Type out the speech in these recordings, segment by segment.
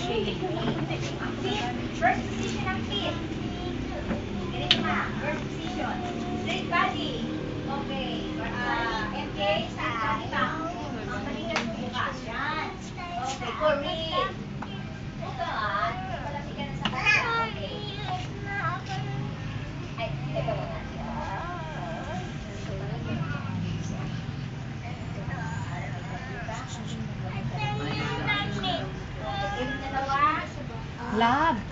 First position ang feet. Ganito na. First position. Straight body. Okay. MJ, straight body pa. Balikan mo bukas. Yan. Okay. Corinne. Ito malapit ka na sa kanya. Okay. Ay, ito muna. Love.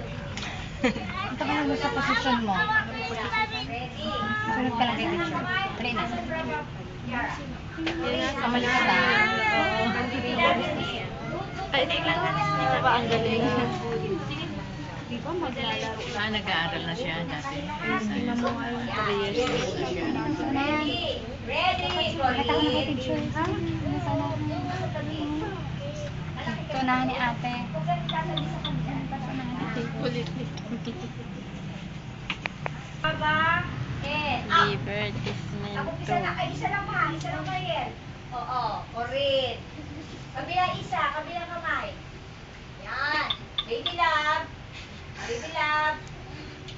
Ito ka naman sa posisyon mo. Sunod ka lang kay teacher. Try na. Kamali ka ba? Ay, ba ang galing? Nag-aaral na siya dati. 3 years old na siya. Ready. Kata ko na kay teacher. Tunahan ni ate. Kulit. Baba. Up. Divertisement Ako isa lang. Ay, isa lang pa. Isa lang pa yan. Oo. Orin. Kabilang isa. Kabilang kamay. Yan. Baby love. Baby love.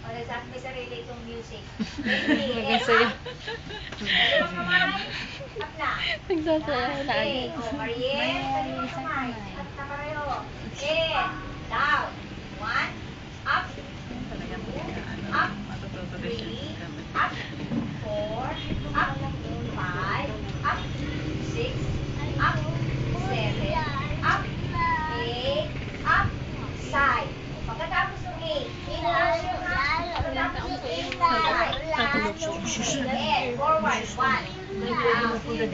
O, nagsabi may sarili itong music. Baby. Nagsasayaw. Kabilang kamay. Up na. Nagsasayaw na agad. O, Mariel. Kabilang kamay. Up na kayo. In. Down. 1. Up. Up. 3. Up. 4. Up. 5. Up. 6. Up. 7. Up. 8. Up. Side. Pagkatapos ng 8, inhale na. Pagkatapos ng 8, side. And forward. 1. Down. 3.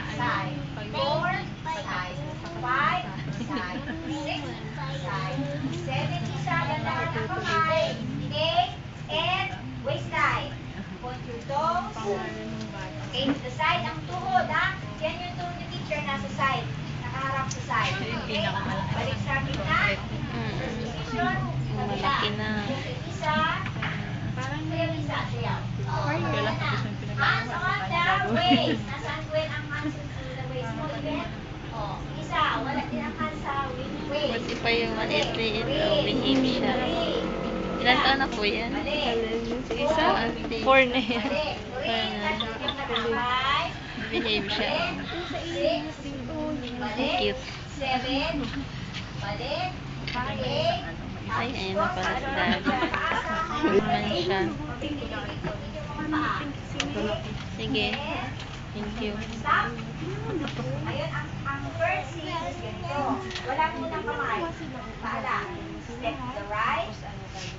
Side. 4. Side. 5. Side. 6. Side. 7. Isa. Ganda ng kamay. 8. And waistline. Point your toes. Okay, to the side. Ang tuhod, ha? Yan yung tuhod ni teacher nasa side. Nakaharap sa side. Okay? Balik sa gitna. First position. Malaki na. Isa. Sayaw isa. Sayaw. Hands on the waist. Nasaan Gwen ang hands on the waist mo? Gwen? Oh, isa. Wala din ang hands sa waist. Buti pa yung maliit-liit. Behave siya. Ilan taon na po yan? Isa? 4 na yan. Behave siya. Cute. 7. Balik. 8. Ay, ayun na pala si Daddy. Naman siya. Sige. Thank you. Stop. Ayun, ang first scene is ganito. Wala munang kamay. Pala. Step to the right.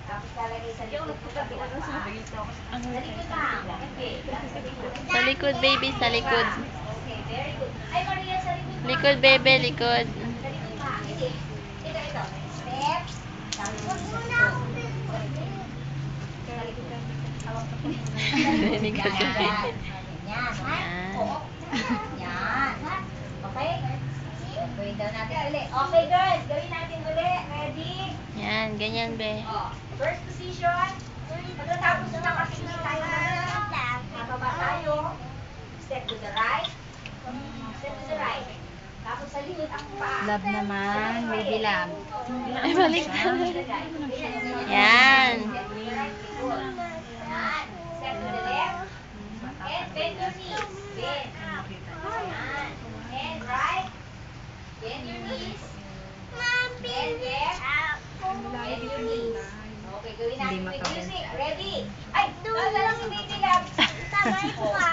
Tapos lalagay sa likod ko kabilang paa. Sa likod lang. Okay. Sa likod, baby. Sa likod. Okay, very good. Ay, Maria, sa likod pa. Likod, baby. Likod. Sa likod pa. Hindi. Ito. Step. Sa likod. Sa likod. Hawak ko. Likod. Yan. Oo. Yan. Okay? Gawin daw natin ulit. Okay, girls. Gawin natin ulit. Ready? Yan. Ganyan, be. Oh, first position. Pagkatapos na kasi tayo nababa tayo. Step to the right. Step to the right. Tapos sa likod ang paa. Love naman. Baby love. Ay, balik na. Yan. Step to the right. Good. Yan. Step to the left. And bend your knees. Bend. Yan. And right. Bend your knees. And left. Bend your knees. Okay, gawin natin with music. Ready? Ay! Nasa lang si Baby Love.